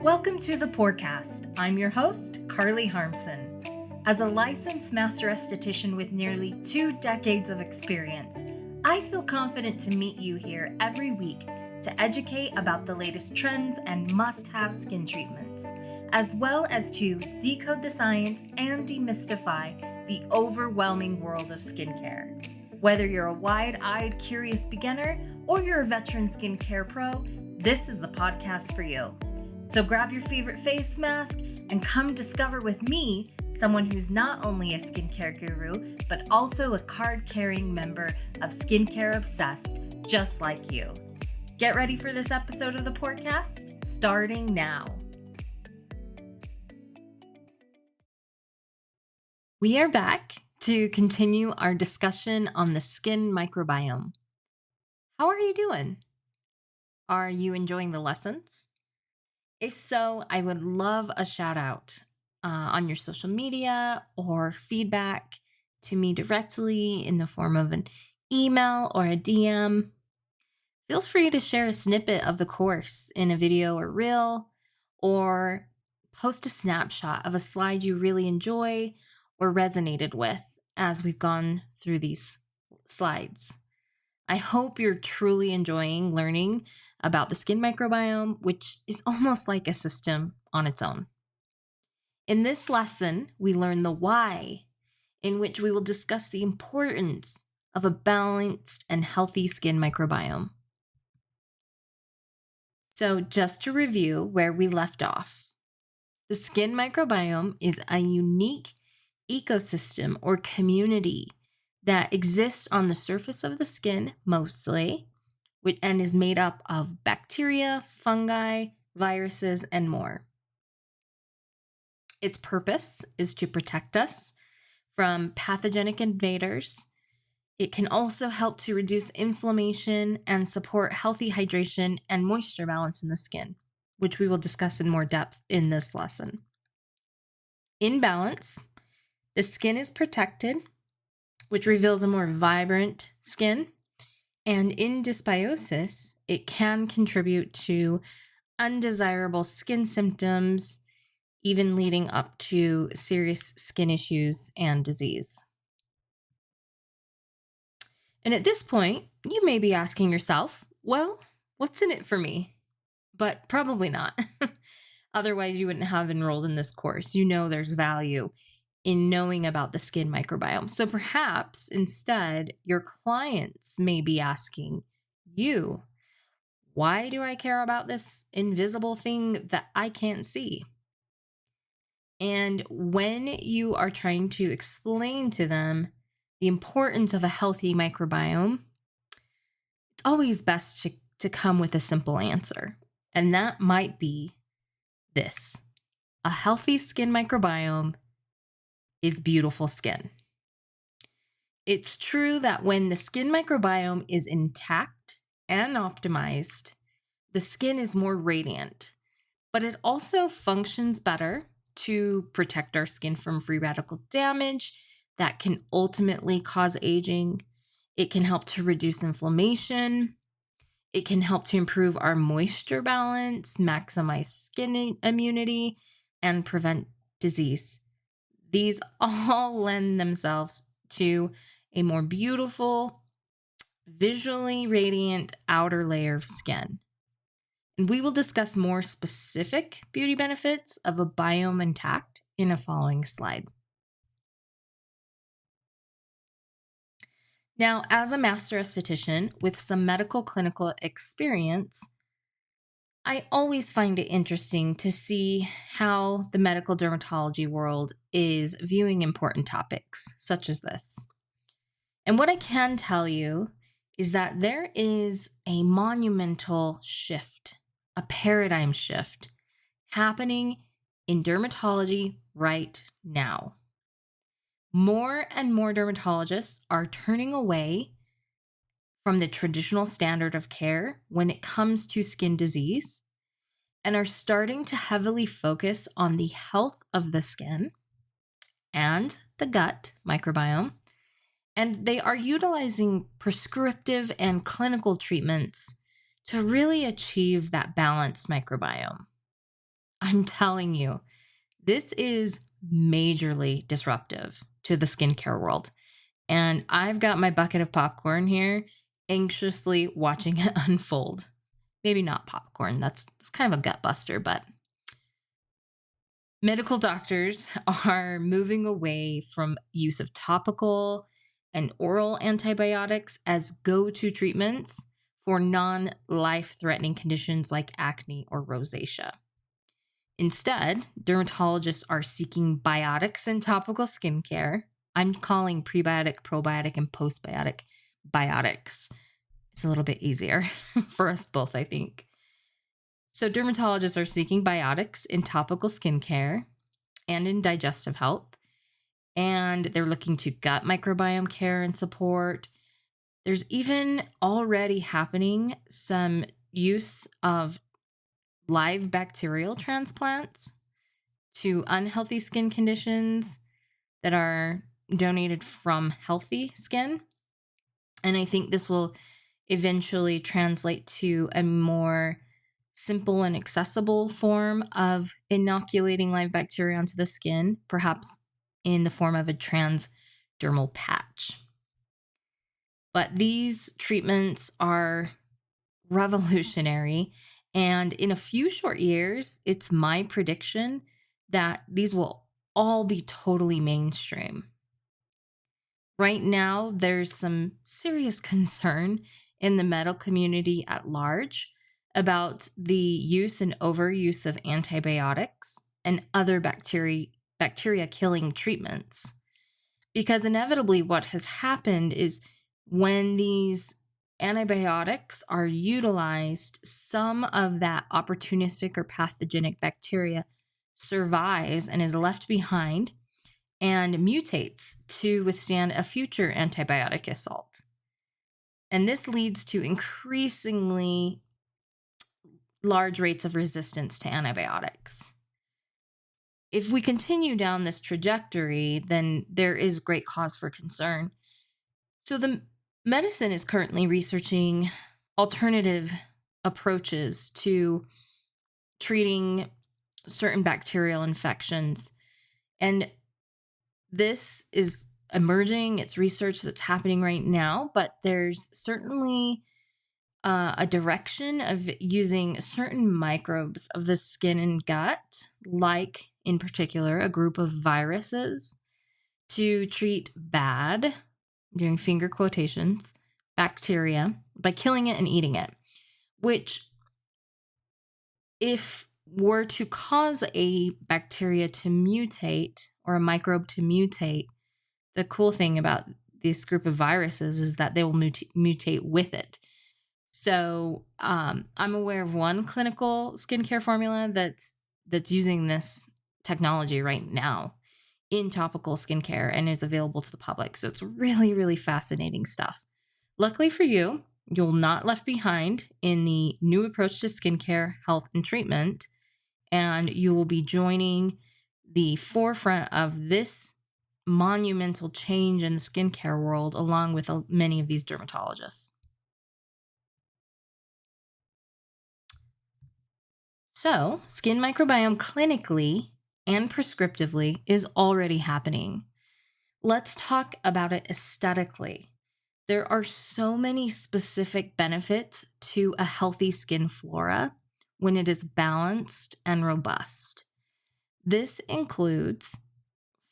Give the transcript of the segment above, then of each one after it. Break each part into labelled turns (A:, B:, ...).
A: Welcome to the Porecast. I'm your host, Carly Harmson. As a licensed master esthetician with nearly 2 decades of experience, I feel confident to meet you here every week to educate about the latest trends and must-have skin treatments, as well as to decode the science and demystify the overwhelming world of skincare. Whether you're a wide-eyed, curious beginner or you're a veteran skincare pro, this is the podcast for you. So grab your favorite face mask and come discover with me someone who's not only a skincare guru, but also a card-carrying member of Skincare Obsessed, just like you. Get ready for this episode of the Porecast, starting now. We are back to continue our discussion on the skin microbiome. How are you doing? Are you enjoying the lessons? If so, I would love a shout out on your social media or feedback to me directly in the form of an email or a DM. Feel free to share a snippet of the course in a video or reel, or post a snapshot of a slide you really enjoy or resonated with as we've gone through these slides. I hope you're truly enjoying learning about the skin microbiome, which is almost like a system on its own. In this lesson, we learn the why, in which we will discuss the importance of a balanced and healthy skin microbiome. So just to review where we left off, the skin microbiome is a unique ecosystem or community that exists on the surface of the skin mostly, and is made up of bacteria, fungi, viruses, and more. Its purpose is to protect us from pathogenic invaders. It can also help to reduce inflammation and support healthy hydration and moisture balance in the skin, which we will discuss in more depth in this lesson. In balance, the skin is protected, which reveals a more vibrant skin. And in dysbiosis, it can contribute to undesirable skin symptoms, even leading up to serious skin issues and disease. And at this point, you may be asking yourself, well, what's in it for me? But probably not. Otherwise, you wouldn't have enrolled in this course. You know there's value in knowing about the skin microbiome. So perhaps instead, your clients may be asking you, why do I care about this invisible thing that I can't see? And when you are trying to explain to them the importance of a healthy microbiome, it's always best to come with a simple answer. And that might be this: a healthy skin microbiome is beautiful skin. It's true that when the skin microbiome is intact and optimized, the skin is more radiant, but it also functions better to protect our skin from free radical damage that can ultimately cause aging. It can help to reduce inflammation. It can help to improve our moisture balance, maximize skin immunity, and prevent disease. These all lend themselves to a more beautiful, visually radiant outer layer of skin. And we will discuss more specific beauty benefits of a biome intact in a following slide. Now, as a master esthetician with some medical clinical experience, I always find it interesting to see how the medical dermatology world is viewing important topics such as this. And what I can tell you is that there is a monumental shift, a paradigm shift happening in dermatology right now. More and more dermatologists are turning away from the traditional standard of care when it comes to skin disease and are starting to heavily focus on the health of the skin and the gut microbiome. And they are utilizing prescriptive and clinical treatments to really achieve that balanced microbiome. I'm telling you, this is majorly disruptive to the skincare world. And I've got my bucket of popcorn here, anxiously watching it unfold. Maybe not popcorn, that's kind of a gut buster, but medical doctors are moving away from use of topical and oral antibiotics as go-to treatments for non-life-threatening conditions like acne or rosacea. Instead, dermatologists are seeking biotics in topical skincare. I'm calling prebiotic, probiotic, and postbiotic biotics. It's a little bit easier for us both, I think. So, dermatologists are seeking biotics in topical skincare and in digestive health. And they're looking to gut microbiome care and support. There's even already happening some use of live bacterial transplants to unhealthy skin conditions that are donated from healthy skin. And I think this will eventually translate to a more simple and accessible form of inoculating live bacteria onto the skin, perhaps in the form of a transdermal patch. But these treatments are revolutionary. And in a few short years, it's my prediction that these will all be totally mainstream. Right now, there's some serious concern in the medical community at large about the use and overuse of antibiotics and other bacteria killing treatments. Because inevitably, what has happened is when these antibiotics are utilized, some of that opportunistic or pathogenic bacteria survives and is left behind and mutates to withstand a future antibiotic assault. And this leads to increasingly large rates of resistance to antibiotics. If we continue down this trajectory, then there is great cause for concern. So the medicine is currently researching alternative approaches to treating certain bacterial infections. And this is emerging, it's research that's happening right now, but there's certainly a direction of using certain microbes of the skin and gut, like in particular a group of viruses, to treat bad, doing finger quotations, bacteria by killing it and eating it, which, if were to cause a bacteria to mutate or a microbe to mutate, the cool thing about this group of viruses is that they will mutate with it. So I'm aware of one clinical skincare formula that's using this technology right now in topical skincare and is available to the public. So it's really, really fascinating stuff. Luckily for you, you're not left behind in the new approach to skincare, health, and treatment, and you will be joining the forefront of this monumental change in the skincare world along with many of these dermatologists. So, skin microbiome clinically and prescriptively is already happening. Let's talk about it aesthetically. There are so many specific benefits to a healthy skin flora when it is balanced and robust. This includes,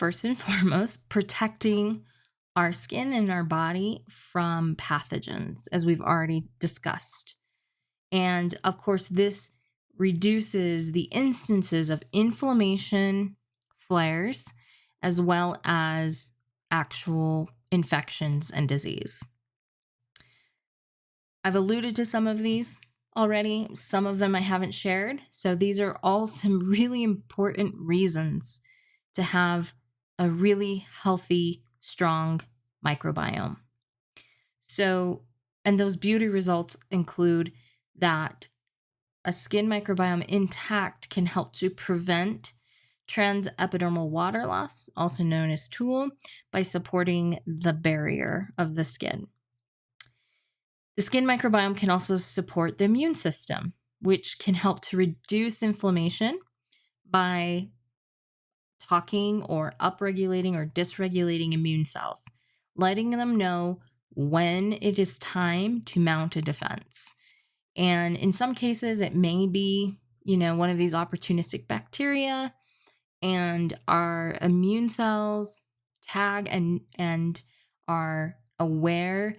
A: first and foremost, protecting our skin and our body from pathogens, as we've already discussed. And of course, this reduces the instances of inflammation, flares, as well as actual infections and disease. I've alluded to some of these already. Some of them I haven't shared. So these are all some really important reasons to have a really healthy, strong microbiome. So, and those beauty results include that a skin microbiome intact can help to prevent transepidermal water loss, also known as TOOL, by supporting the barrier of the skin. The skin microbiome can also support the immune system, which can help to reduce inflammation by talking or upregulating or dysregulating immune cells, letting them know when it is time to mount a defense. And in some cases, it may be, one of these opportunistic bacteria, and our immune cells tag and are aware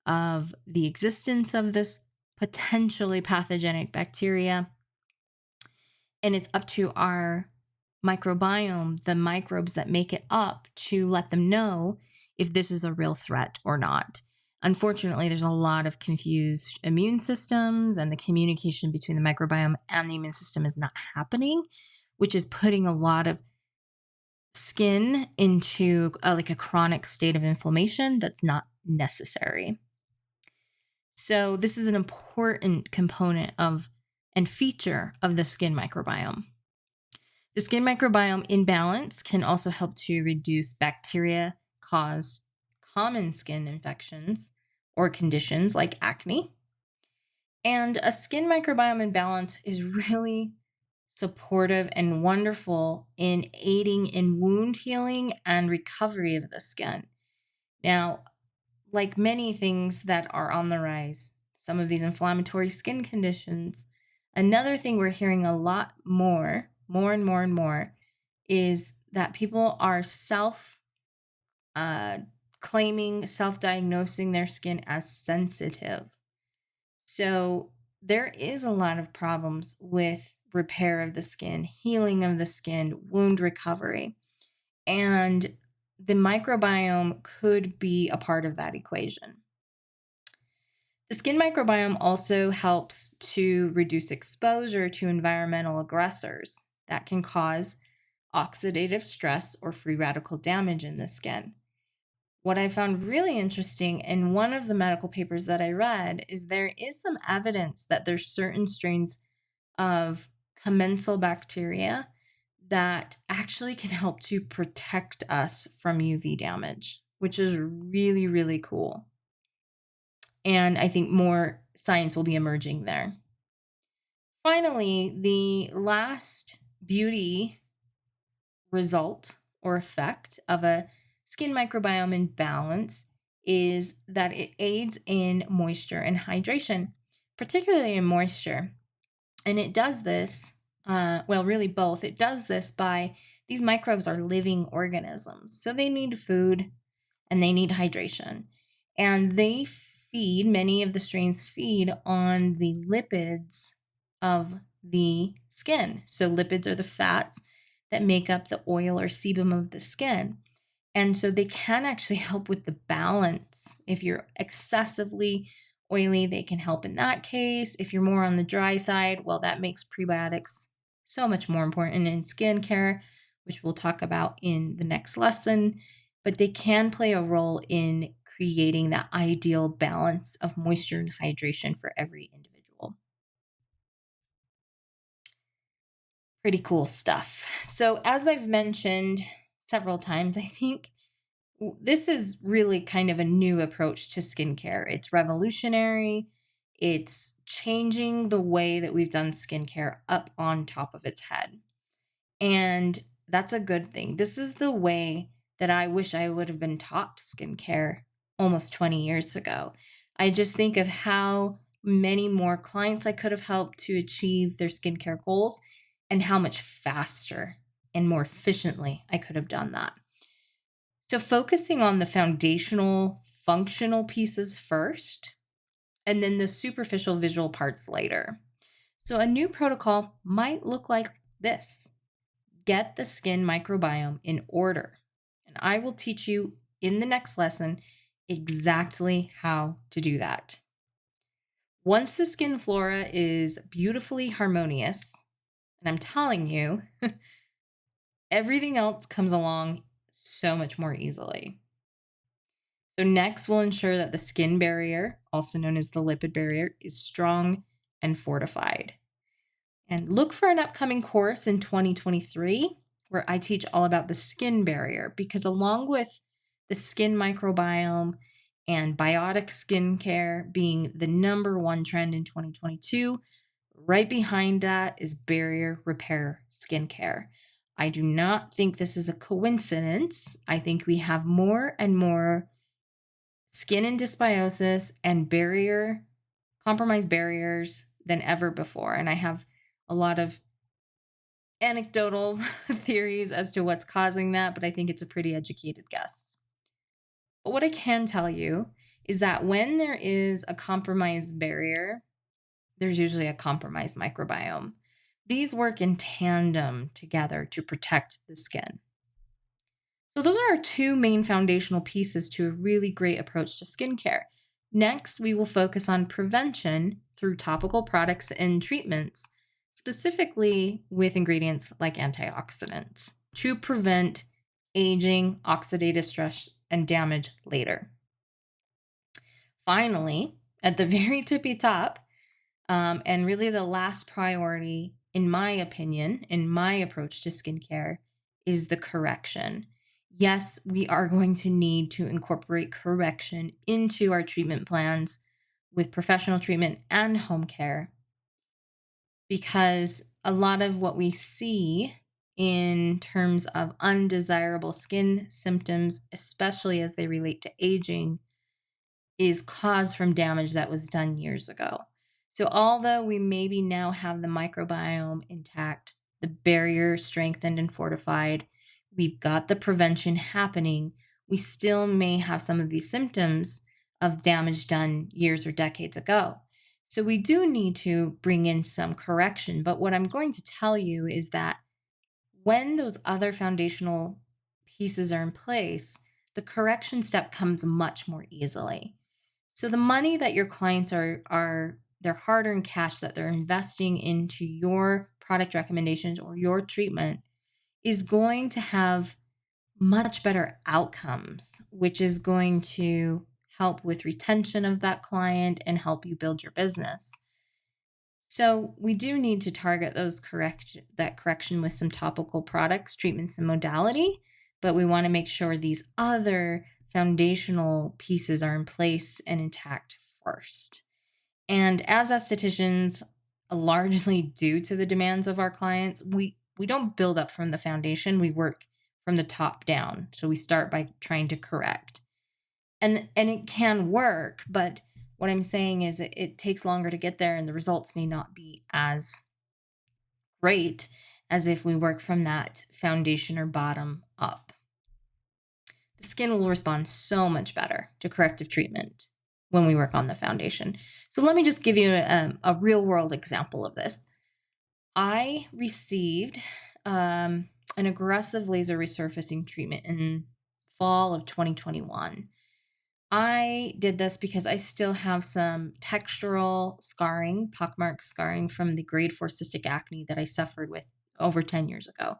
A: of the existence of this potentially pathogenic bacteria. And it's up to our microbiome, the microbes that make it up, to let them know if this is a real threat or not. Unfortunately, there's a lot of confused immune systems, and the communication between the microbiome and the immune system is not happening, which is putting a lot of skin into like a chronic state of inflammation that's not necessary. So this is an important component of and feature of the skin microbiome. The skin microbiome imbalance can also help to reduce bacteria caused common skin infections or conditions like acne. And a skin microbiome imbalance is really supportive and wonderful in aiding in wound healing and recovery of the skin. Now, like many things that are on the rise, some of these inflammatory skin conditions, another thing we're hearing a lot more and more, is that people are claiming, self-diagnosing their skin as sensitive. So there is a lot of problems with repair of the skin, healing of the skin, wound recovery. And the microbiome could be a part of that equation. The skin microbiome also helps to reduce exposure to environmental aggressors that can cause oxidative stress or free radical damage in the skin. What I found really interesting in one of the medical papers that I read is there is some evidence that there's certain strains of commensal bacteria that actually can help to protect us from UV damage, which is really, really cool. And I think more science will be emerging there. Finally, the last beauty result or effect of a skin microbiome imbalance is that it aids in moisture and hydration, particularly in moisture. And it does this, really both. It does this by these microbes are living organisms. So they need food and they need hydration. And many of the strains feed on the lipids of the skin. So lipids are the fats that make up the oil or sebum of the skin. And so they can actually help with the balance. If you're excessively oily, they can help in that case. If you're more on the dry side, well, that makes prebiotics so much more important in skincare, which we'll talk about in the next lesson. But they can play a role in creating that ideal balance of moisture and hydration for every individual. Pretty cool stuff. So, as I've mentioned several times, I think this is really kind of a new approach to skincare. It's revolutionary. It's changing the way that we've done skincare up on top of its head. And that's a good thing. This is the way that I wish I would have been taught skincare almost 20 years ago. I just think of how many more clients I could have helped to achieve their skincare goals and how much faster and more efficiently I could have done that. So focusing on the foundational, functional pieces first, and then the superficial visual parts later. So a new protocol might look like this. Get the skin microbiome in order. And I will teach you in the next lesson exactly how to do that. Once the skin flora is beautifully harmonious, and I'm telling you, everything else comes along so much more easily. So next, we'll ensure that the skin barrier, also known as the lipid barrier, is strong and fortified. And look for an upcoming course in 2023 where I teach all about the skin barrier, because along with the skin microbiome and biotic skincare being the number one trend in 2022, Right behind that is barrier repair skincare. I do not think this is a coincidence. I think we have more and more skin and dysbiosis and compromised barriers than ever before. And I have a lot of anecdotal theories as to what's causing that, but I think it's a pretty educated guess. But what I can tell you is that when there is a compromised barrier, there's usually a compromised microbiome. These work in tandem together to protect the skin. So, those are our two main foundational pieces to a really great approach to skincare. Next, we will focus on prevention through topical products and treatments, specifically with ingredients like antioxidants, to prevent aging, oxidative stress, and damage later. Finally, at the very tippy top, and really the last priority, in my opinion, in my approach to skincare, is the correction. Yes, we are going to need to incorporate correction into our treatment plans with professional treatment and home care, because a lot of what we see in terms of undesirable skin symptoms, especially as they relate to aging, is caused from damage that was done years ago. So, although we maybe now have the microbiome intact, the barrier strengthened and fortified, we've got the prevention happening, we still may have some of these symptoms of damage done years or decades ago. So, we do need to bring in some correction. But what I'm going to tell you is that when those other foundational pieces are in place, the correction step comes much more easily. So the money that your clients are their hard-earned cash that they're investing into your product recommendations or your treatment is going to have much better outcomes, which is going to help with retention of that client and help you build your business. So we do need to target that correction with some topical products, treatments, and modality, but we want to make sure these other foundational pieces are in place and intact first. And as estheticians, largely due to the demands of our clients, we don't build up from the foundation. We work from the top down. So we start by trying to correct. And it can work, but what I'm saying is it takes longer to get there and the results may not be as great as if we work from that foundation or bottom up. The skin will respond so much better to corrective treatment when we work on the foundation. So let me just give you a real world example of this. I received an aggressive laser resurfacing treatment in fall of 2021. I did this because I still have some textural scarring, pockmark scarring from the grade 4 cystic acne that I suffered with over 10 years ago.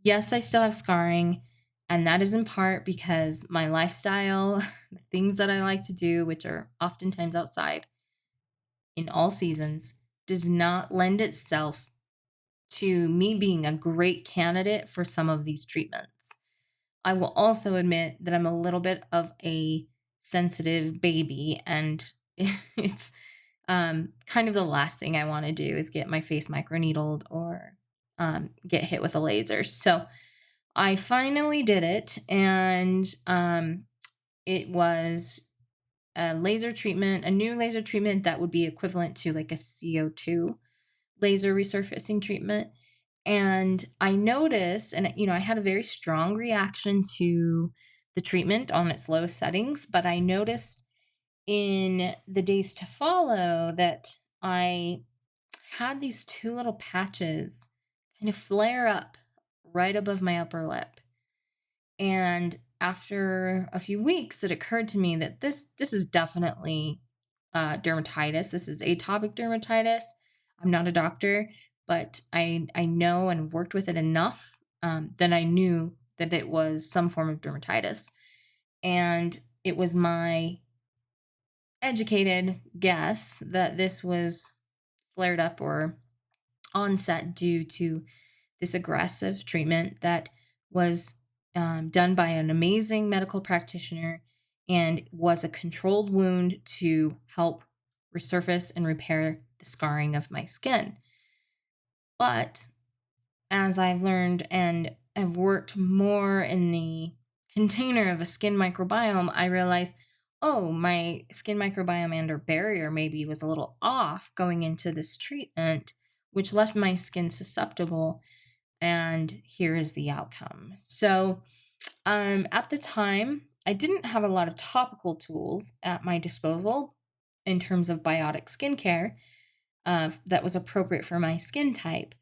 A: Yes, I still have scarring, and that is in part because my lifestyle, the things that I like to do, which are oftentimes outside in all seasons, does not lend itself to me being a great candidate for some of these treatments. I will also admit that I'm a little bit of a sensitive baby, and it's kind of the last thing I want to do is get my face microneedled or get hit with a laser. So I finally did it, and it was a laser treatment, a new laser treatment that would be equivalent to like a CO2 laser resurfacing treatment. And I noticed, and I had a very strong reaction to the treatment on its lowest settings, but I noticed in the days to follow that I had these two little patches kind of flare up right above my upper lip. And after a few weeks, it occurred to me that this is definitely dermatitis. This is atopic dermatitis. I'm not a doctor, but I know and worked with it enough that I knew that it was some form of dermatitis. And it was my educated guess that this was flared up or onset due to this aggressive treatment that was done by an amazing medical practitioner and was a controlled wound to help resurface and repair the scarring of my skin. But as I've learned and have worked more in the container of a skin microbiome, I realized, oh, my skin microbiome and or barrier maybe was a little off going into this treatment, which left my skin susceptible. And here is the outcome. So, at the time, I didn't have a lot of topical tools at my disposal in terms of biotic skincare that was appropriate for my skin type.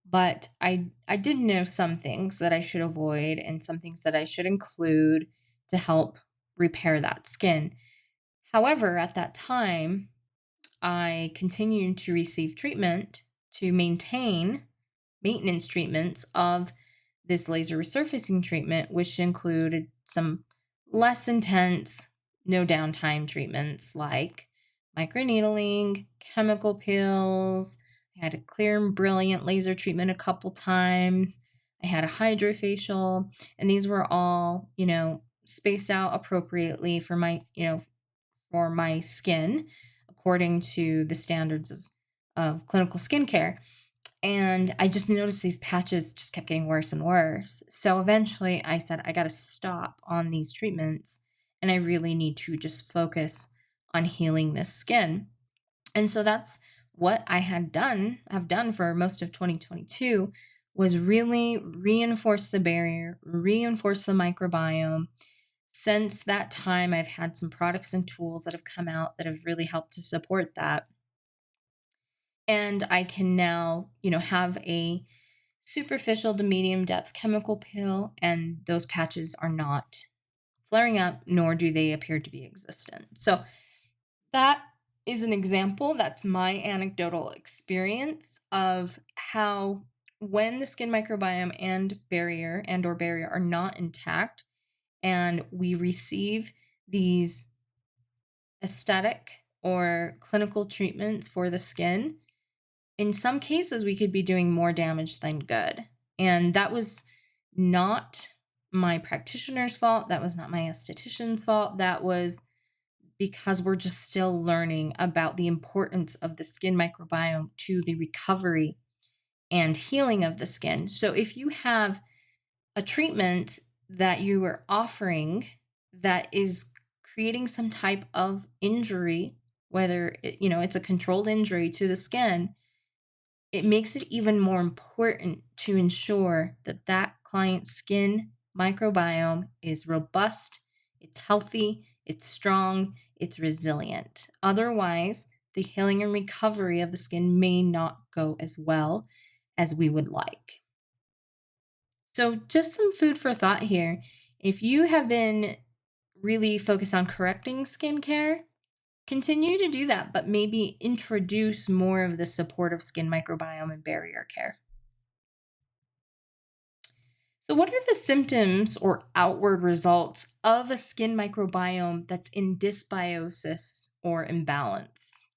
A: But I did know some things that I should avoid and some things that I should include to help repair that skin. However, at that time, I continued to receive treatment to maintain maintenance treatments of this laser resurfacing treatment, which included some less intense, no downtime treatments like microneedling, chemical peels. I had a clear and brilliant laser treatment a couple times. I had a hydrofacial, and these were all, spaced out appropriately for my skin according to the standards of clinical skincare. And I just noticed these patches just kept getting worse and worse. So eventually I said, I got to stop on these treatments and I really need to just focus on healing this skin. And so that's what have done for most of 2022 was really reinforce the barrier, reinforce the microbiome. Since that time, I've had some products and tools that have come out that have really helped to support that. And I can now, have a superficial to medium depth chemical peel, and those patches are not flaring up, nor do they appear to be existent. So that is an example. That's my anecdotal experience of how when the skin microbiome and or barrier are not intact, and we receive these aesthetic or clinical treatments for the skin, in some cases, we could be doing more damage than good. And that was not my practitioner's fault. That was not my esthetician's fault. That was because we're just still learning about the importance of the skin microbiome to the recovery and healing of the skin. So if you have a treatment that you are offering that is creating some type of injury, whether it's a controlled injury to the skin, it makes it even more important to ensure that that client's skin microbiome is robust, it's healthy, it's strong, it's resilient. Otherwise, the healing and recovery of the skin may not go as well as we would like. So, just some food for thought here. If you have been really focused on correcting skincare, continue to do that, but maybe introduce more of the supportive skin microbiome and barrier care. So, what are the symptoms or outward results of a skin microbiome that's in dysbiosis or imbalance?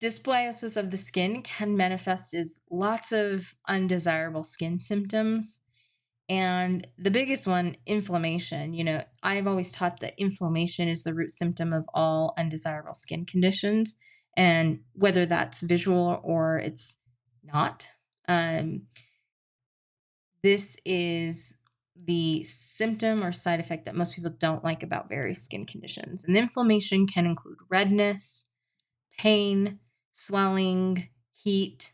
A: Dysbiosis of the skin can manifest as lots of undesirable skin symptoms. And the biggest one, inflammation. I've always taught that inflammation is the root symptom of all undesirable skin conditions. And whether that's visual or it's not, this is the symptom or side effect that most people don't like about various skin conditions. And inflammation can include redness, pain, swelling, heat.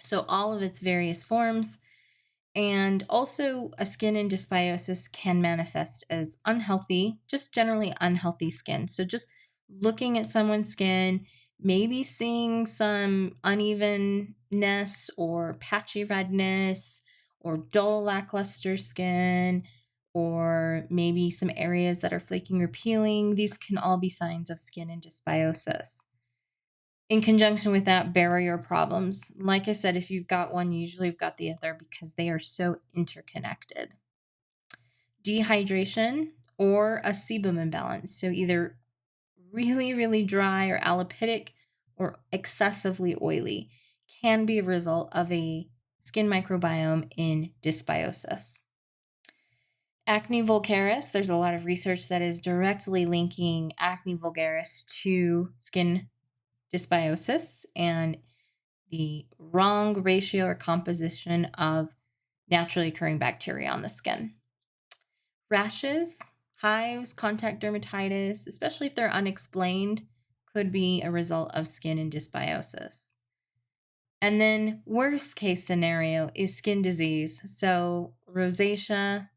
A: So, all of its various forms. And also, a skin in dysbiosis can manifest as unhealthy, just generally unhealthy skin. So, just looking at someone's skin, maybe seeing some unevenness or patchy redness or dull, lackluster skin, or maybe some areas that are flaking or peeling. These can all be signs of skin in dysbiosis. In conjunction with that, barrier problems. Like I said, if you've got one, usually you've got the other because they are so interconnected. Dehydration or a sebum imbalance. So either really, really dry or alopetic or excessively oily can be a result of a skin microbiome in dysbiosis. Acne vulgaris, there's a lot of research that is directly linking acne vulgaris to skin dysbiosis and the wrong ratio or composition of naturally occurring bacteria on the skin. Rashes, hives, contact dermatitis, especially if they're unexplained, could be a result of skin and dysbiosis. And then, worst case scenario is skin disease. So, rosacea,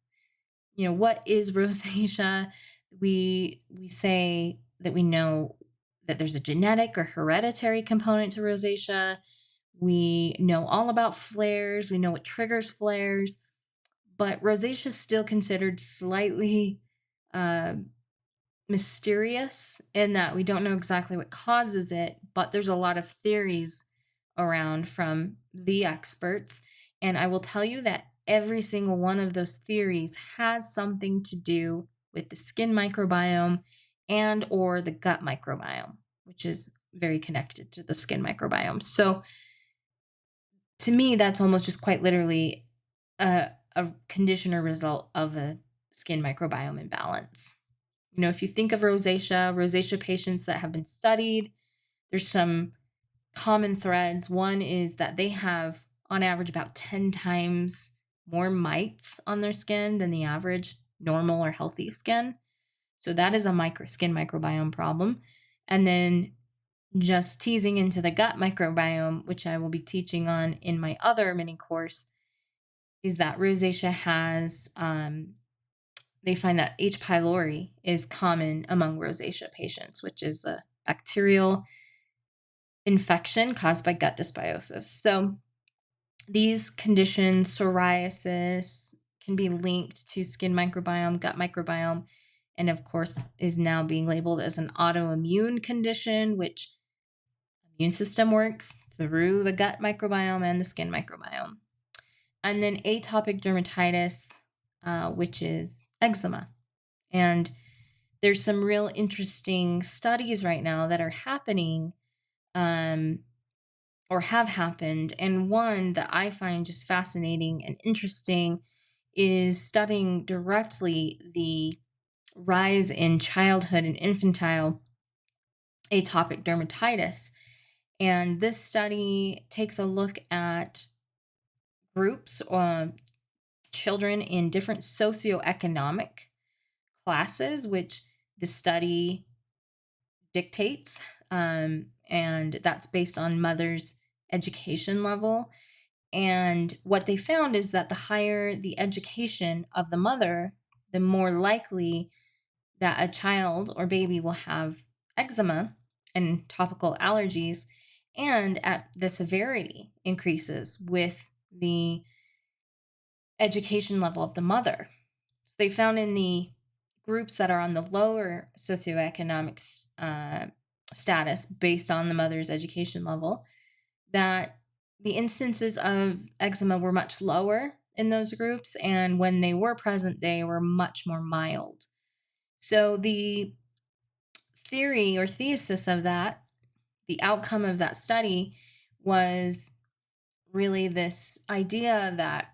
A: what is rosacea? We say that we know that there's a genetic or hereditary component to rosacea. We know all about flares. We know what triggers flares, but rosacea is still considered slightly uh, mysterious in that we don't know exactly what causes it, but there's a lot of theories around from the experts. And I will tell you that every single one of those theories has something to do with the skin microbiome and or the gut microbiome, which is very connected to the skin microbiome. So to me, that's almost just quite literally a condition or result of a skin microbiome imbalance. If you think of rosacea patients that have been studied, there's some common threads. One is that they have, on average, about 10 times more mites on their skin than the average normal or healthy skin. So that is a skin microbiome problem. And then just teasing into the gut microbiome, which I will be teaching on in my other mini course, is that rosacea has they find that H. pylori is common among rosacea patients, which is a bacterial infection caused by gut dysbiosis. So these conditions, psoriasis, can be linked to skin microbiome, gut microbiome, and of course is now being labeled as an autoimmune condition, which immune system works through the gut microbiome and the skin microbiome. And then atopic dermatitis, which is eczema. And there's some real interesting studies right now that are happening or have happened. And one that I find just fascinating and interesting is studying directly the rise in childhood and infantile atopic dermatitis. And this study takes a look at groups, children in different socioeconomic classes, which the study dictates. And that's based on mother's education level. And what they found is that the higher the education of the mother, the more likely that a child or baby will have eczema and topical allergies, and the severity increases with the education level of the mother. So they found in the groups that are on the lower socioeconomic status based on the mother's education level that the instances of eczema were much lower in those groups, and when they were present, they were much more mild. So the theory or thesis of that, the outcome of that study, was really this idea that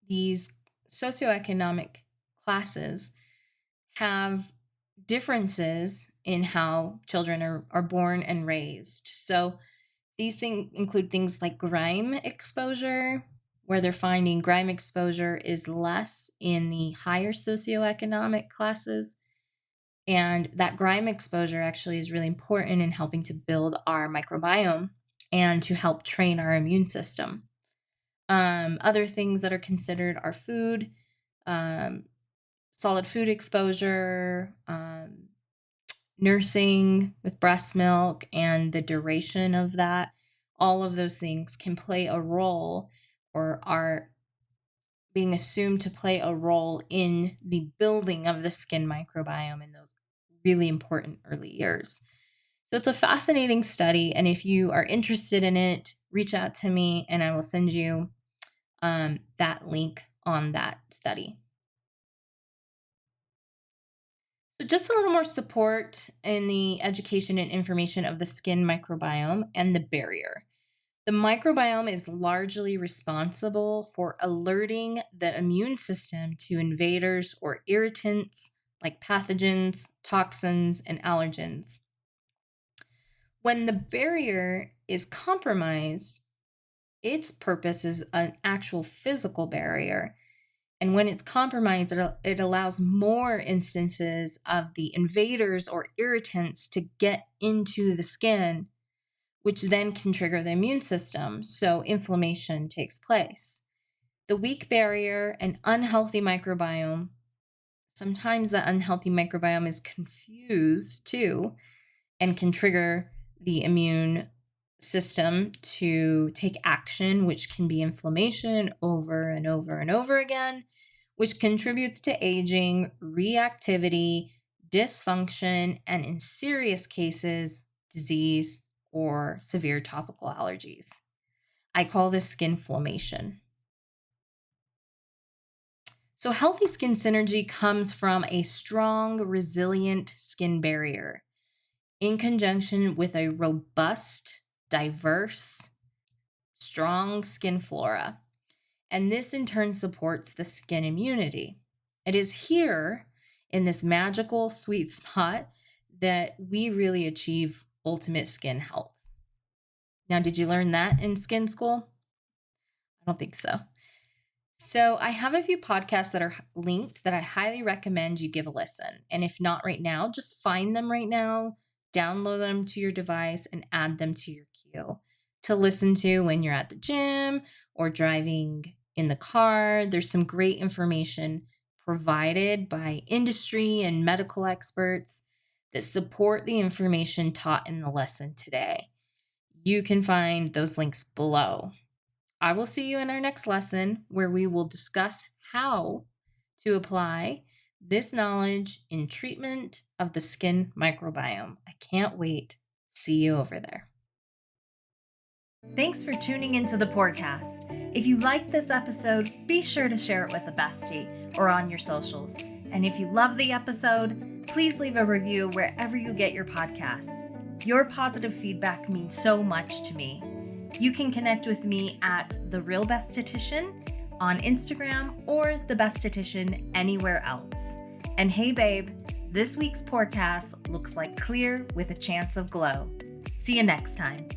A: these socioeconomic classes have differences in how children are born and raised. So these things include things like grime exposure, where they're finding grime exposure is less in the higher socioeconomic classes. And that grime exposure actually is really important in helping to build our microbiome and to help train our immune system. Other things that are considered are food, solid food exposure, nursing with breast milk, and the duration of that. All of those things can play a role or are being assumed to play a role in the building of the skin microbiome in those really important early years. So it's a fascinating study. And if you are interested in it, reach out to me and I will send you that link on that study. So just a little more support in the education and information of the skin microbiome and the barrier. The microbiome is largely responsible for alerting the immune system to invaders or irritants like pathogens, toxins, and allergens. When the barrier is compromised, its purpose is an actual physical barrier. And when it's compromised, it allows more instances of the invaders or irritants to get into the skin, which then can trigger the immune system. So inflammation takes place. The weak barrier and unhealthy microbiome, sometimes the unhealthy microbiome is confused too and can trigger the immune system to take action, which can be inflammation over and over and over again, which contributes to aging, reactivity, dysfunction, and in serious cases, disease or severe topical allergies. I call this skin inflammation. So, healthy skin synergy comes from a strong, resilient skin barrier in conjunction with a robust, diverse, strong skin flora. And this in turn supports the skin immunity. It is here in this magical sweet spot that we really achieve ultimate skin health. Now, did you learn that in skin school? I don't think so. So, I have a few podcasts that are linked that I highly recommend you give a listen. And if not right now, just find them right now, download them to your device, and add them to your queue to listen to when you're at the gym or driving in the car. There's some great information provided by industry and medical experts that support the information taught in the lesson today. You can find those links below. I will see you in our next lesson where we will discuss how to apply this knowledge in treatment of the skin microbiome. I can't wait. See you over there. Thanks for tuning into the podcast. If you liked this episode, be sure to share it with a bestie or on your socials. And if you love the episode, please leave a review wherever you get your podcasts. Your positive feedback means so much to me. You can connect with me at The Real Besthetician on Instagram or The Besthetician anywhere else. And hey babe, this week's podcast looks like clear with a chance of glow. See you next time.